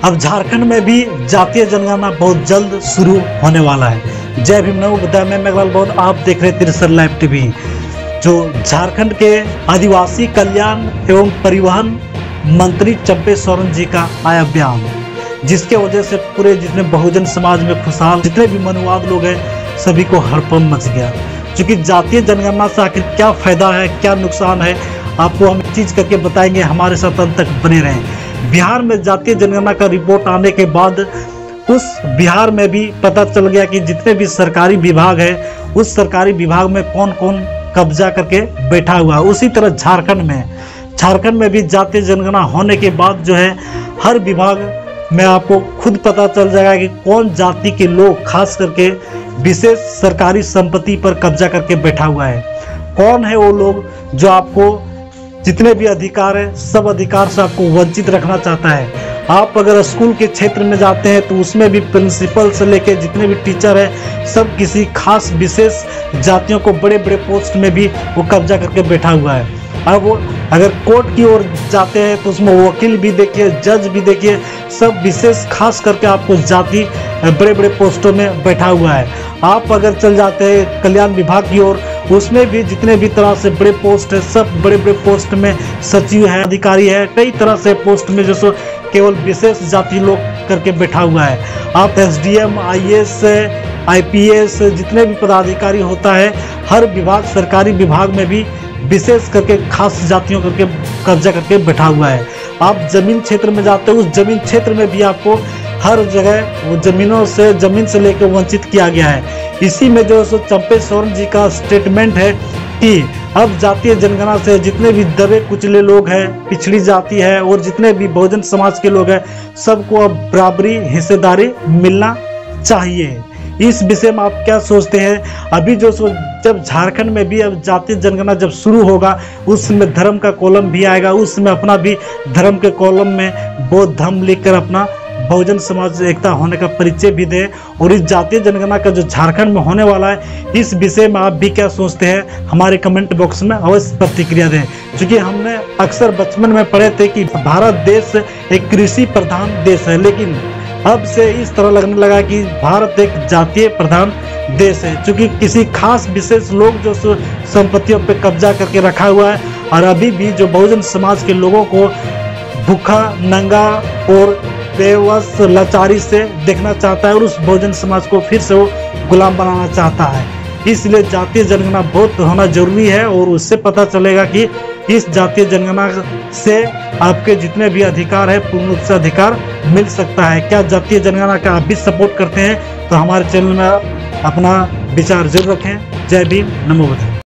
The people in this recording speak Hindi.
अब झारखंड में भी जातीय जनगणना बहुत जल्द शुरू होने वाला है। जय भीम, नमो बुद्धाय। मैं मेघलाल बौद्ध, आप देख रहे त्रिसर लाइव टीवी। जो झारखंड के आदिवासी कल्याण एवं परिवहन मंत्री चंपे सोरेन जी का आया बयान, जिसके वजह से पूरे जितने बहुजन समाज में खुशहाल जितने भी मनुवाद लोग हैं सभी को हड़कंप मच गया। क्योंकि जातीय जनगणना से आखिर क्या फायदा है, क्या नुकसान है, आपको हम चीज करके बताएंगे। हमारे साथ अंत तक बने रहें। बिहार में जातीय जनगणना का रिपोर्ट आने के बाद उस बिहार में भी पता चल गया कि जितने भी सरकारी विभाग है उस सरकारी विभाग में कौन कौन कब्जा करके बैठा हुआ है। उसी तरह झारखंड में भी जातीय जनगणना होने के बाद जो है हर विभाग में आपको खुद पता चल जाएगा कि कौन जाति के लोग खास करके विशेष सरकारी संपत्ति पर कब्जा करके बैठा हुआ है। कौन है वो लोग जो आपको जितने भी अधिकार है सब अधिकार से आपको वंचित रखना चाहता है। आप अगर स्कूल के क्षेत्र में जाते हैं तो उसमें भी प्रिंसिपल से लेके जितने भी टीचर है सब किसी खास विशेष जातियों को बड़े बड़े पोस्ट में भी वो कब्जा करके बैठा हुआ है। अब वो अगर कोर्ट की ओर जाते हैं तो उसमें वकील भी देखिए, जज भी देखिए, सब विशेष खास करके आपको जाति बड़े बड़े पोस्टों में बैठा हुआ है। आप अगर चल जाते हैं कल्याण विभाग की ओर, उसमें भी जितने भी तरह से बड़े पोस्ट है सब बड़े बड़े पोस्ट में सचिव है, अधिकारी है, कई तरह से पोस्ट में जो सो केवल विशेष जाति लोग करके बैठा हुआ है। आप एसडीएम, आईएएस, आईपीएस जितने भी पदाधिकारी होता है हर विभाग सरकारी विभाग में भी विशेष करके खास जातियों करके कब्जा करके बैठा हुआ है। आप जमीन क्षेत्र में जाते हो, उस जमीन क्षेत्र में भी आपको हर जगह वो जमीन से लेकर वंचित किया गया है। इसी में जो सो चंपे सोरेन जी का स्टेटमेंट है कि अब जातीय जनगणना से जितने भी दबे कुचले लोग हैं, पिछड़ी जाति है और जितने भी बहुजन समाज के लोग हैं सबको अब बराबरी हिस्सेदारी मिलना चाहिए। इस विषय में आप क्या सोचते हैं? अभी जो जब झारखंड में भी अब जातीय जनगणना जब शुरू होगा उसमें धर्म का कॉलम भी आएगा, उसमें अपना भी धर्म के कॉलम में बौद्ध धर्म लिखकर अपना बहुजन समाज एकता होने का परिचय भी दे। और इस जातीय जनगणना का जो झारखंड में होने वाला है इस विषय में आप भी क्या सोचते हैं हमारे कमेंट बॉक्स में अवश्य प्रतिक्रिया दें। क्योंकि हमने अक्सर बचपन में पढ़े थे कि भारत देश एक कृषि प्रधान देश है, लेकिन अब से इस तरह लगने लगा कि भारत एक जातीय प्रधान देश है। क्योंकि किसी खास विशेष लोग जो संपत्तियों पे कब्जा करके रखा हुआ है और अभी भी जो बहुजन समाज के लोगों को भूखा, नंगा और बेवस लाचारी से देखना चाहता है और उस बहुजन समाज को फिर से वो गुलाम बनाना चाहता है। इसलिए जातीय जनगणना बहुत होना जरूरी है और उससे पता चलेगा कि इस जातीय जनगणना से आपके जितने भी अधिकार है पूर्ण रूप से अधिकार मिल सकता है। क्या जातीय जनगणना का आप भी सपोर्ट करते हैं तो हमारे चैनल में अपना विचार जरूर रखें। जय भीम, नमो बुद्धाय।